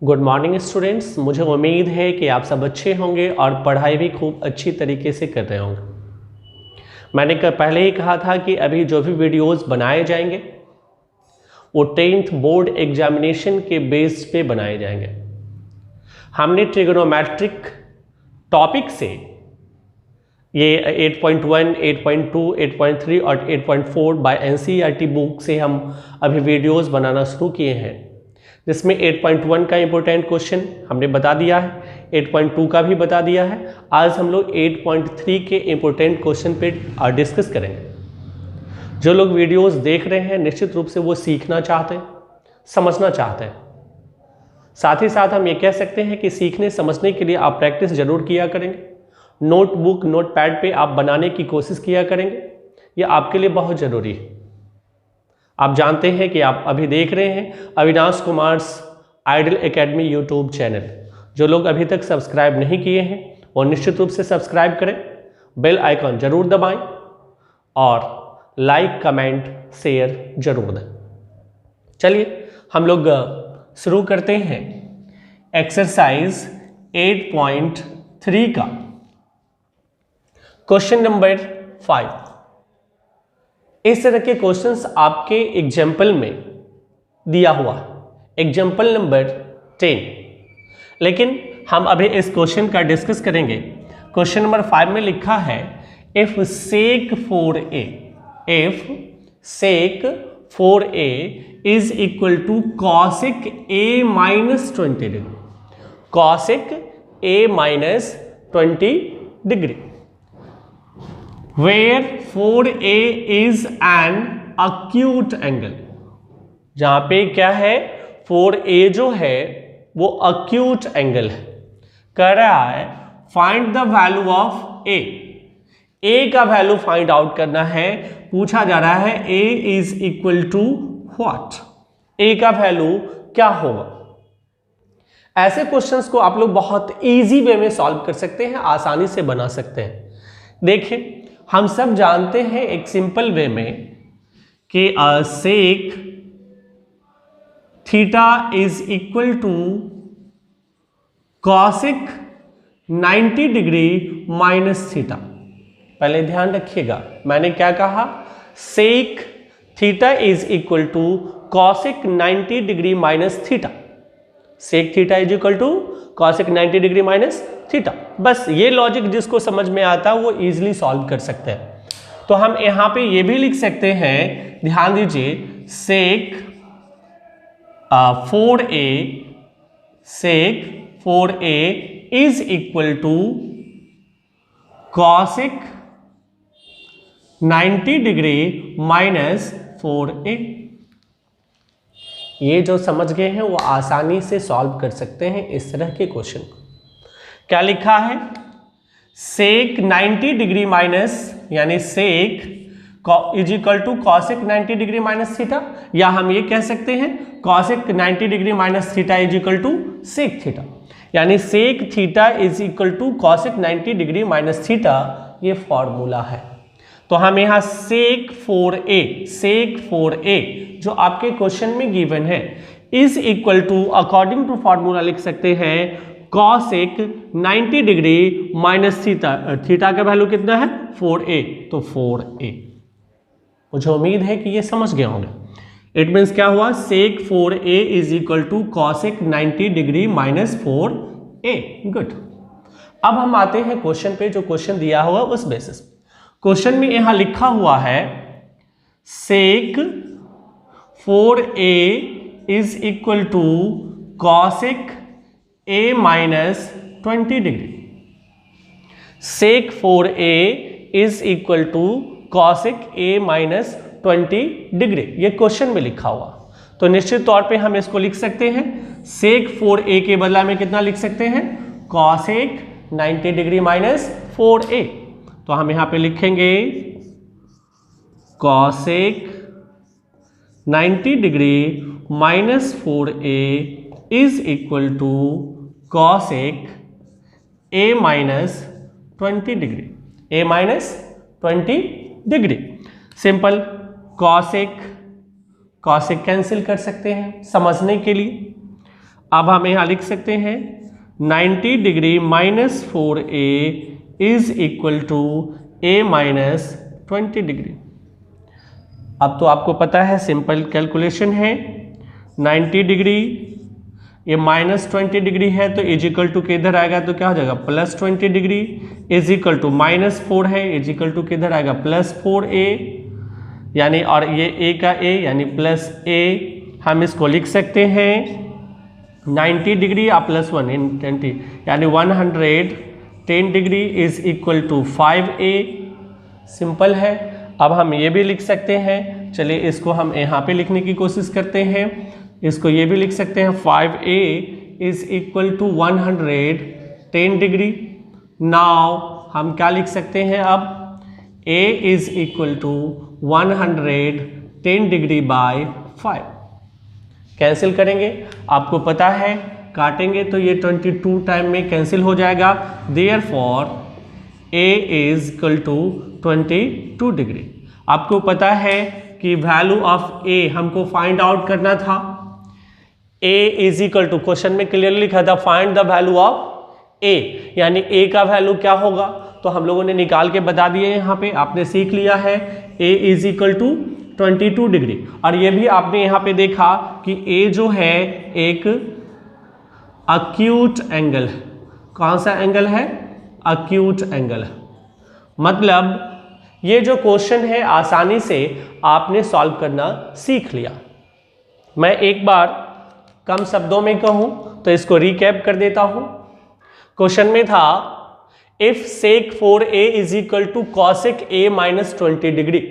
Good morning students, मुझे उम्मीद है कि आप सब अच्छे होंगे और पढ़ाई भी खूब अच्छी तरीके से कर रहे होंगे। मैंने पहले ही कहा था कि अभी जो भी वीडियोस बनाए जाएंगे वो 10th बोर्ड एग्जामिनेशन के बेस पे बनाए जाएंगे। हमने ट्रिग्नोमेट्रिक टॉपिक से ये 8.1, 8.2, 8.3 और 8.4 बाय एनसीईआरटी बुक से हम अभी वीडियोस बनाना शुरू किए हैं, जिसमें 8.1 का इंपॉर्टेंट क्वेश्चन हमने बता दिया है, 8.2 का भी बता दिया है। आज हम लोग 8.3 के इंपॉर्टेंट क्वेश्चन पे डिस्कस करेंगे। जो लोग वीडियोस देख रहे हैं निश्चित रूप से वो सीखना चाहते हैं, समझना चाहते हैं। साथ ही साथ हम ये कह सकते हैं कि सीखने समझने के लिए आप प्रैक्टिस जरूर किया करेंगे। नोटबुक नोटपैड पे आप बनाने की कोशिश किया करेंगे, ये आपके लिए बहुत ज़रूरी है। आप जानते हैं कि आप अभी देख रहे हैं Avinash Kumar's idol academy YouTube channel. जो लोग अभी तक सब्सक्राइब नहीं किए हैं वो निश्चित रूप से सब्सक्राइब करें, बेल आइकॉन जरूर दबाएं और लाइक कमेंट शेयर जरूर दें। चलिए हम लोग शुरू करते हैं एक्सरसाइज 8.3 का क्वेश्चन नंबर 5। इस तरह के क्वेश्चंस आपके एग्जाम्पल में दिया हुआ है, एग्जाम्पल नंबर 10। लेकिन हम अभी इस क्वेश्चन का डिस्कस करेंगे। क्वेश्चन नंबर 5 में लिखा है if sec 4a is equal to cosec a minus 20 degree, cosec a minus 20 degree, where 4a is an acute angle। जहां पे क्या है 4a जो है वो acute angle है। कह रहा है find the value of a, a का वैल्यू फाइंड आउट करना है। पूछा जा रहा है a is equal to what, a का वैल्यू क्या होगा। ऐसे क्वेश्चंस को आप लोग बहुत इजी वे में सॉल्व कर सकते हैं, आसानी से बना सकते हैं। देखिए हम सब जानते हैं एक सिंपल वे में कि sec theta is equal to cosec 90 degree minus theta. पहले ध्यान रखिएगा मैंने क्या कहा, sec theta is equal to cosec 90 degree minus theta. Sec theta is equal to cosec 90 degree minus theta. बस ये लॉजिक जिसको समझ में आता है वो इजीली सॉल्व कर सकते हैं। तो हम यहां पे ये भी लिख सकते हैं, ध्यान दीजिए, sec 4a is equal to cosec 90 degree minus 4a। ये जो समझ गए हैं वो आसानी से सॉल्व कर सकते हैं इस तरह के क्वेश्चन को। क्या लिखा है, सेक 90 डिग्री माइनस यानी sec is equal to cosec 90 degree minus theta, या हम ये कह सकते हैं cosec 90 degree minus theta is equal to sec theta, यानी sec theta is equal to cosec 90 degree minus theta. ये फॉर्मूला है। तो हम यहाँ सेक 4a जो आपके क्वेश्चन में गिवन है is equal to according to formula लिख सकते हैं cosec 90 degree minus theta. Theta का वैल्यू कितना है 4a, तो 4a। मुझे उम्मीद है कि ये समझ गए होंगे। इट मीन्स क्या हुआ, sec 4a is equal to cosec 90 degree minus 4a। Good. अब हम आते हैं क्वेश्चन पे, जो क्वेश्चन दिया हुआ उस बेसिस। क्वेश्चन में यहां लिखा हुआ है sec 4a is equal to cosec a minus 20 degree. Sec 4a is equal to cosec a minus 20 degree, ये क्वेश्चन में लिखा हुआ। तो निश्चित तौर पे हम इसको लिख सकते हैं, सेक 4a के बदला में कितना लिख सकते हैं, कॉसिक 90 डिग्री माइनस 4a। तो हम यहां पे लिखेंगे cosec 90 degree minus 4a is equal to cosec a minus 20 degree, a minus 20 degree. Simple, cosec cancel कर सकते हैं समझने के लिए। अब हम यहाँ लिख सकते हैं 90 degree minus 4a is equal to a minus 20 degree. अब तो आपको पता है सिंपल कैलकुलेशन है, 90 डिग्री ये माइनस 20 डिग्री है तो इज इक्वल टू किधर आएगा, तो क्या हो जाएगा plus 20 degree is equal to minus 4 है, इज इक्वल टू किधर आएगा प्लस 4a, यानी और ये a का a यानी प्लस a। हम इसको लिख सकते हैं 90 डिग्री आप प्लस 1 इन 20 यानी 110 degree is equal to 5a। Simple है। अब हम ये भी लिख सकते हैं, चलिए इसको हम यहाँ पे लिखने की कोशिश करते हैं, इसको ये भी लिख सकते हैं 5a is equal to 110 degree. Now हम क्या लिख सकते हैं, अब a is equal to 110 degree by 5। Cancel करेंगे, आपको पता है काटेंगे तो ये 22 टाइम में कैंसिल हो जाएगा। Therefore a is equal to 22 degree. आपको पता है कि वैल्यू ऑफ a हमको फाइंड आउट करना था। a is equal to, question में क्लियरली लिखा था find the value of a, यानी a का वैल्यू क्या होगा, तो हम लोगों ने निकाल के बता दिए। यहाँ पे आपने सीख लिया है a is equal to 22 degree. और ये भी आपने यहाँ पे देखा कि a जो है एक अक्यूट एंगल है। कौन सा एंगल है, अक्यूट एंगल है। मतलब ये जो क्वेश्चन है आसानी से आपने सॉल्व करना सीख लिया। मैं एक बार कम शब्दों में कहूं तो इसको रिकैप कर देता हूं। क्वेश्चन में था if sec 4a is equal to cosec a minus 20 degree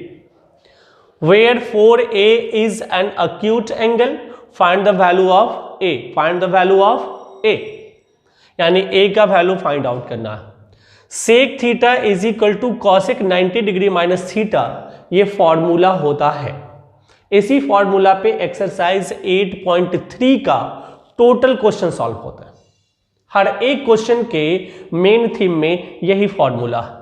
where 4a is an acute angle, find the value of a, find the value of a, यानी a का वैल्यू फाइंड आउट करना है। Sec theta is equal to cosec 90 degree minus theta, ये formula होता है। इसी formula पे exercise 8.3 का टोटल क्वेश्चन सॉल्व होता है। हर एक क्वेश्चन के मेन थीम में यही फॉर्मूला है।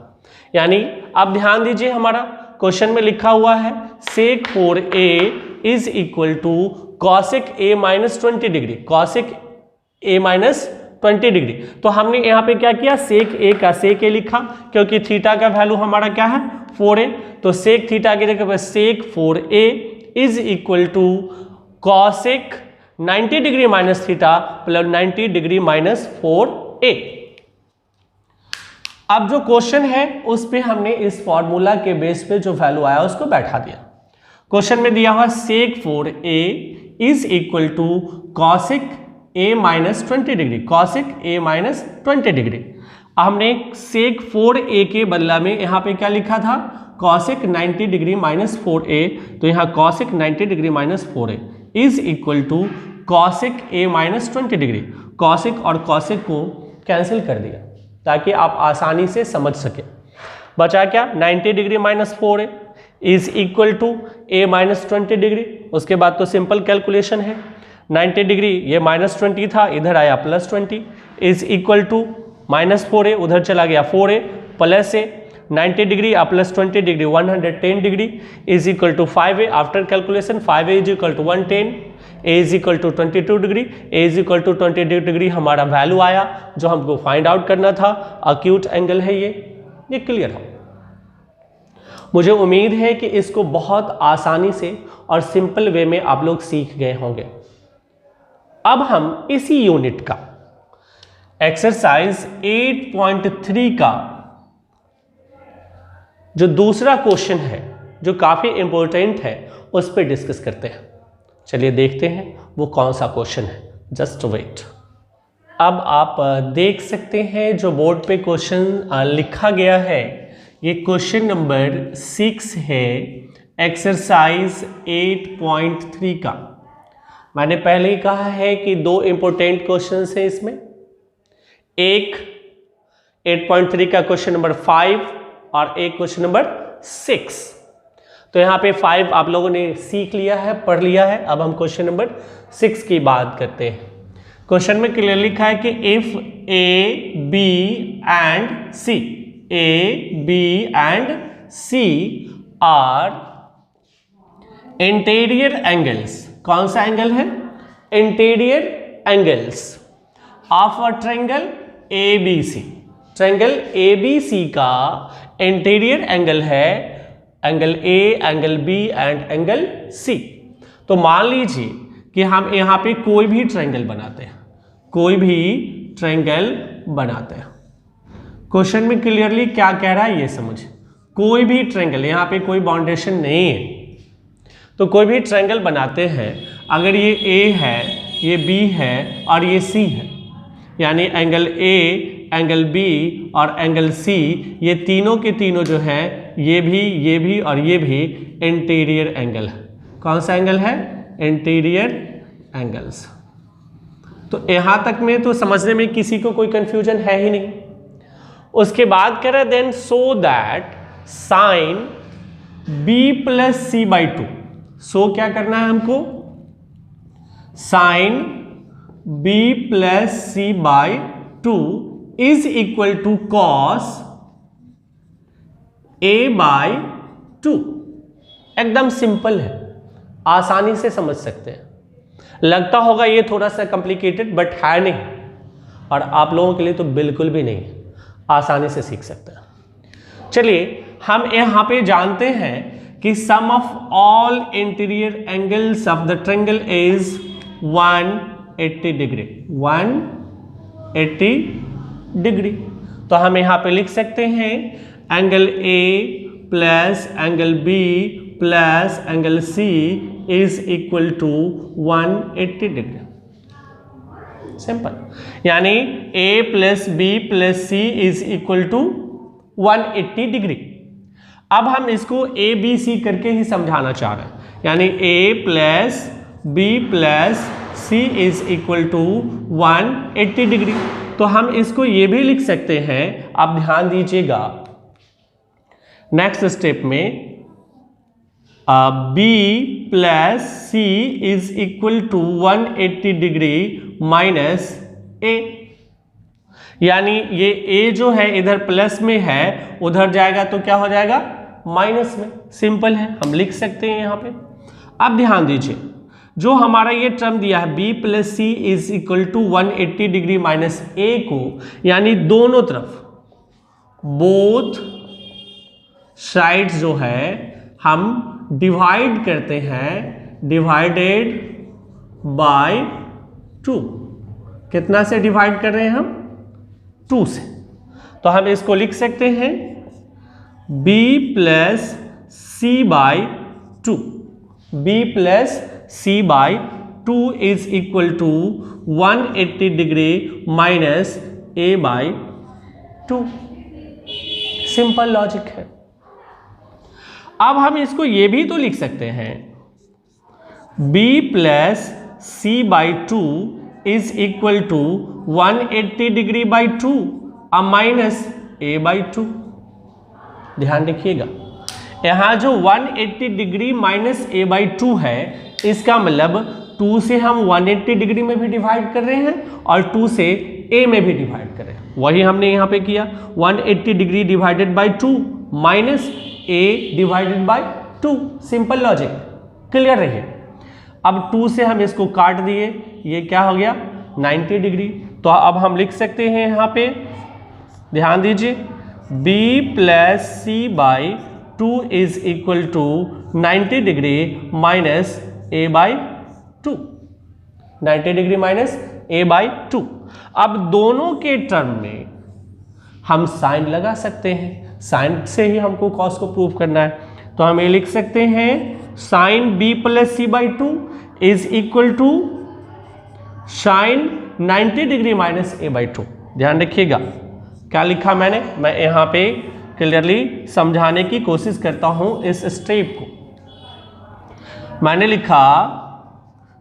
यानी आप ध्यान दीजिए, हमारा क्वेश्चन में लिखा हुआ है sec 4a is equal to cosec a minus 20 degree, cosec a minus 20 degree. तो हमने यहाँ पे क्या किया, सेक a का सेक a लिखा, क्योंकि थीटा का वैल्यू हमारा क्या है 4a, तो सेक थीटा की जगह पर sec 4a is equal to cosec 90 degree minus theta plus 90 degree minus 4a। अब जो क्वेश्चन है उस पे हमने इस फॉर्मूला के बेस पे जो वैल्यू आया उसको बैठा दिया। क्वेश्चन में दिया हुआ sec 4a is equal to cosec a minus 20 degree, cosec a minus 20 degree. हमने सेक 4a के बदला में यहाँ पे क्या लिखा था, कॉसेक 90 डिग्री माइनस 4a, तो यहाँ cosec 90 degree minus 4a is equal to cosec a minus 20 degree. Cosec और कॉसेक को कैंसिल कर दिया ताकि आप आसानी से समझ सके। बचा क्या, 90 degree minus 4a is equal to a minus 20 degree. उसके बाद तो सिंपल कैलकुलेशन है, 90 डिग्री ये माइनस 20 था, इधर आया plus 20 is equal to minus 4a, उधर चला गया 4a प्लस a, 90 डिग्री आप plus 20 degree 110 degree is equal to 5a। After calculation 5a is equal to 110, a is equal to 22 degree, a is equal to 22 degree हमारा वैल्यू आया जो हमको find out करना था। अक्यूट एंगल है ये क्लियर हो। मुझे उम्मीद है कि इसको बहुत आसानी से और सिंपल वे में आप लोग सीख गए होंगे। अब हम इसी यूनिट का एक्सरसाइज 8.3 का जो दूसरा क्वेश्चन है जो काफी इंपॉर्टेंट है उस पर डिस्कस करते हैं। चलिए देखते हैं वो कौन सा क्वेश्चन है, जस्ट वेट। अब आप देख सकते हैं जो बोर्ड पे क्वेश्चन लिखा गया है, ये क्वेश्चन नंबर 6 है एक्सरसाइज 8.3 का। मैंने पहले ही कहा है कि दो इंपॉर्टेंट क्वेश्चंस हैं इसमें, एक 8.3 का क्वेश्चन नंबर 5 और एक क्वेश्चन नंबर 6। तो यहाँ पे 5 आप लोगों ने सीख लिया है, पढ़ लिया है। अब हम क्वेश्चन नंबर 6 की बात करते हैं। क्वेश्चन में क्लियर लिखा है कि if A B and C, A B and C are interior angles, कौन सा एंगल है, interior angles of a triangle ABC। Triangle ABC का इंटीरियर एंगल है angle A, angle B and angle C। तो मान लीजिए कि हम यहाँ पे कोई भी ट्रायंगल बनाते हैं, कोई भी ट्रायंगल बनाते हैं। क्वेश्चन में क्लियरली क्या कह रहा है ये समझ, कोई भी ट्रायंगल, यहाँ पे कोई बाउंडेशन नहीं है, तो कोई भी ट्रायंगल बनाते हैं। अगर ये A है, ये B है और ये C है, यानी एंगल A, एंगल B और एंगल C, ये तीनों के तीनों जो है ये भी और ये भी इंटीरियर एंगल है। कौन सा एंगल है? Interior angles. तो यहां तक में तो समझने में किसी को कोई कंफ्यूजन है ही नहीं। उसके बाद कह रहे then so that sine B plus C by 2। So क्या करना है हमको? Sine B plus C by 2 is equal to cos A by 2। एकदम सिंपल है, आसानी से समझ सकते हैं। लगता होगा ये थोड़ा सा कॉम्प्लिकेटेड, बट है नहीं, और आप लोगों के लिए तो बिल्कुल भी नहीं, आसानी से सीख सकते हैं। चलिए हम यहाँ पे जानते हैं कि sum of all interior angles of the triangle is 180 degree. 180 degree. तो हम यहाँ पे लिख सकते हैं angle A plus angle B plus angle C is equal to 180 degree. Simple, यानी A plus B plus C is equal to 180 degree. अब हम इसको A B C करके ही समझाना चाह रहे हैं, यानी A plus B plus C is equal to 180 degree. तो हम इसको ये भी लिख सकते हैं, आप ध्यान दीजिएगा नेक्स्ट स्टेप में, B plus C is equal to 180 degree minus A। यानी ये A जो है इधर प्लस में है, उधर जाएगा तो क्या हो जाएगा? माइनस में। सिंपल है, हम लिख सकते हैं यहाँ पे। अब ध्यान दीजिए, जो हमारा ये टर्म दिया है B plus C is equal to 180 degree minus A को, यानी दोनों तरफ, बोथ साइड्स जो है हम डिवाइड करते हैं, डिवाइडेड बाय 2। कितना से डिवाइड कर रहे हैं हम? 2 से। तो हम इसको लिख सकते हैं B plus C by 2। B plus C by 2 is equal to 180 degree minus A by 2। Simple logic है। अब हम इसको ये भी तो लिख सकते हैं, B plus C by 2 is equal to 180 degree by 2 और माइनस A बाई 2। ध्यान रखिएगा, यहाँ जो 180 डिग्री माइनस A बाई 2 है, इसका मतलब 2 से हम 180 डिग्री में भी डिवाइड कर रहे हैं और 2 से A में भी डिवाइड कर रहे हैं। वही हमने यहाँ पे किया, 180 degree divided by 2 minus A divided by 2। Simple logic, clear रहिए। अब 2 से हम इसको काट दिए, ये क्या हो गया? 90 डिग्री। तो अब हम लिख सकते हैं यहाँ पे, ध्यान दीजिए, B plus C by 2 is equal to 90 degree minus A by 2। 90 degree minus A by 2। अब दोनों के टर्म में हम साइन लगा सकते हैं, साइन से ही हमको कॉस को प्रूव करना है। तो हम ये लिख सकते हैं sine B plus C by 2 is equal to sine 90 degree minus A by 2। ध्यान रखिएगा क्या लिखा मैंने, मैं यहाँ पे क्लियरली समझाने की कोशिश करता हूँ इस स्टेप को। मैंने लिखा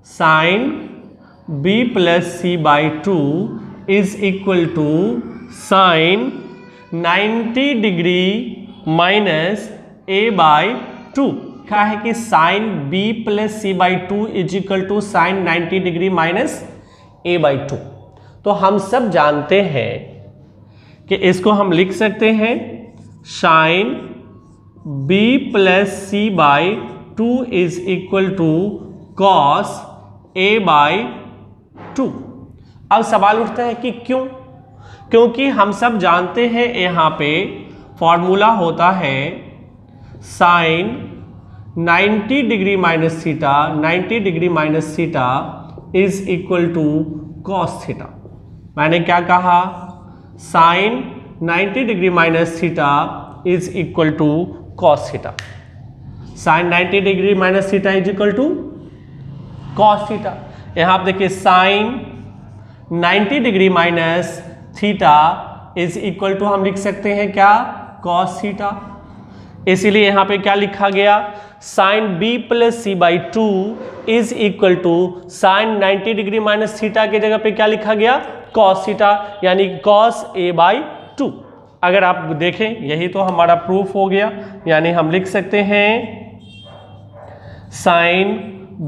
sine B plus C by 2 is equal to sine 90 degree minus A by 2। क्या है कि sine B plus C by 2 is equal to sine 90 degree minus A by 2। तो हम सब जानते हैं कि इसको हम लिख सकते हैं sine B plus C by 2 is equal to cos A by 2। अब सवाल उठता है कि क्यों? क्योंकि हम सब जानते हैं यहाँ पे फॉर्मूला होता है sine 90 degree minus theta, 90 degree minus theta is equal to cos theta. मैंने क्या कहा? Sine 90 degree minus theta is equal to cos theta. Sine 90 degree minus theta is equal to cos theta. यहां आप देखिए sine 90 degree minus theta is equal to हम लिख सकते हैं क्या? Cos theta. इसीलिए यहां पे क्या लिखा गया? Sine B plus C by two is equal to sine 90 degree minus theta के जगह पे क्या लिखा गया? कॉस थीटा, यानी कॉस ए बाई टू। अगर आप देखें यही तो हमारा प्रूफ हो गया, यानी हम लिख सकते हैं sine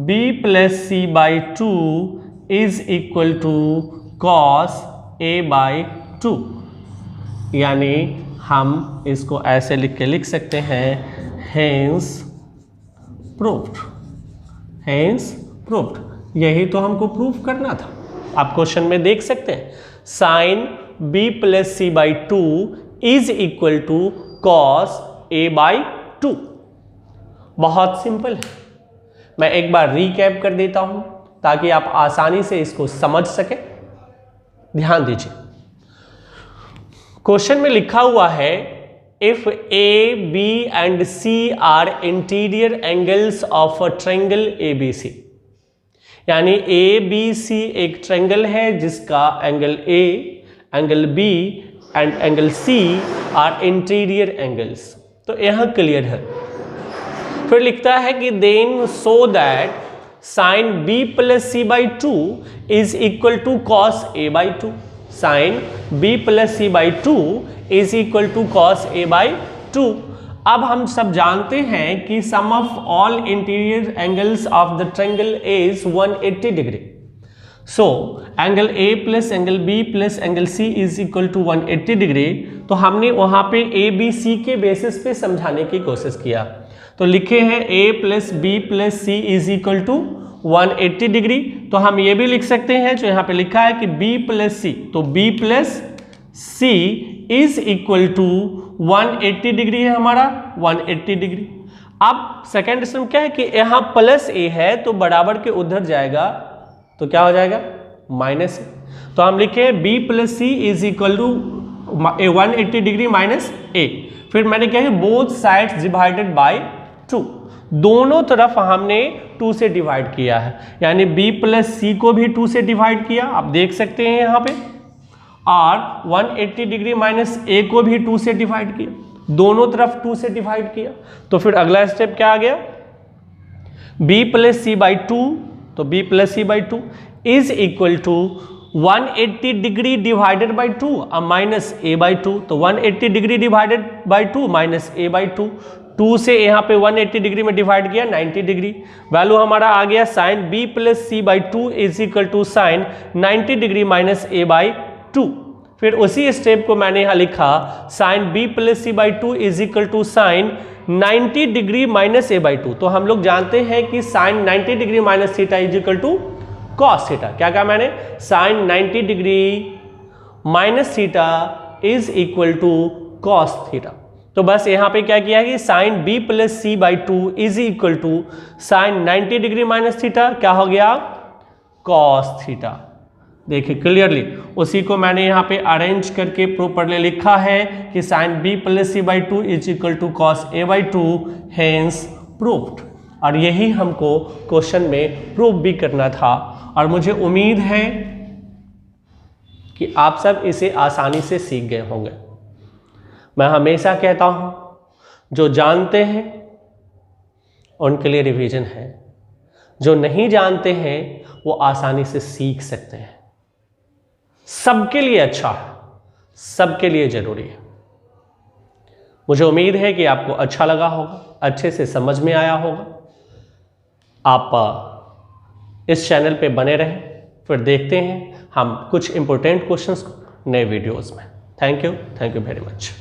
b plus C by two is equal to cos a by two, यानी हम इसको ऐसे लिख सकते हैं हेंस प्रूव्ड, हेंस प्रूव्ड। यही तो हमको प्रूफ करना था। आप क्वेश्चन में देख सकते हैं sine b plus C by two is equal to cos a by two. बहुत सिंपल है। मैं एक बार रीकैप कर देता हूं ताकि आप आसानी से इसको समझ सकें। ध्यान दीजिए, क्वेश्चन में लिखा हुआ है if A B and C are interior angles of a triangle ABC, यानी ए बी सी एक ट्रायंगल है जिसका angle A, angle B and angle C are interior angles. तो यहां क्लियर है। फिर लिखता है कि then so that sine B plus C by two is equal to cos A by two. Sine B plus C by two is equal to cos A by to. अब हम सब जानते हैं कि sum of all interior angles of the triangle is 180 degree. So angle A plus angle B plus angle C is equal to 180 degree. तो हमने वहां पे ए बी सी के बेसिस पे समझाने की कोशिश किया। तो लिखे हैं a plus B plus C is equal to 180 degree. तो हम ये भी लिख सकते हैं जो यहाँ पे लिखा है कि b प्लस सी, तो b plus C is equal to 180 degree है हमारा, 180 डिग्री। अब सेकेंड स्टेप क्या है कि यहाँ प्लस a है तो बराबर के उधर जाएगा तो क्या हो जाएगा? Minus a। तो हम लिखे b plus C is equal to 180 degree minus a। फिर मैंने क्या है बोथ साइड्स डिवाइडेड बाय 2, दोनों तरफ हमने 2 से डिवाइड किया है, यानी b प्लस सी को भी 2 से डिवाइड किया, आप देख सकते हैं यहाँ पे, और 180 डिग्री माइनस a को भी 2 से डिवाइड किया, दोनों तरफ 2 से डिवाइड किया। तो फिर अगला स्टेप क्या आ गया? b plus C by two, तो b plus C by two is equal to 180 degree divided by 2 और माइनस a बाई टू। तो 180 degree divided by 2 minus a by two. 2 से यहाँ पे 180 डिग्री में डिवाइड किया 90 डिग्री। वैल्यू हमारा आ गया sine b plus C by two is equal to sine 90 degree minus a by two. फिर उसी स्टेप को मैंने यहाँ लिखा sine b plus C by two is equal to sine 90 degree minus a by two. तो हम लोग जानते हैं कि sine 90 degree minus theta is equal to cos theta. क्या कहा मैंने? Sine 90 degree minus theta is equal to cos theta. तो बस यहाँ पे क्या किया है कि sine b plus C by two is equal to sine 90 degree minus theta क्या हो गया? Cos theta. देखिए क्लियरली, उसी को मैंने यहाँ पे अरेंज करके प्रॉपरली लिखा है कि sine b plus C by two is equal to cos a by two, hence proved. और यही हमको क्वेश्चन में प्रूव भी करना था, और मुझे उम्मीद है कि आप सब इसे आसानी से सीख गए होंगे। मैं हमेशा कहता हूं जो जानते हैं उनके लिए रिवीजन है, जो नहीं जानते हैं वो आसानी से सीख सकते हैं। सबके लिए अच्छा है, सबके लिए जरूरी है। मुझे उम्मीद है कि आपको अच्छा लगा होगा, अच्छे से समझ में आया होगा। आप इस चैनल पे बने रहें, फिर देखते हैं हम कुछ इंपॉर्टेंट क्वेश्चंस को नए वीडियोस में। Thank you very much.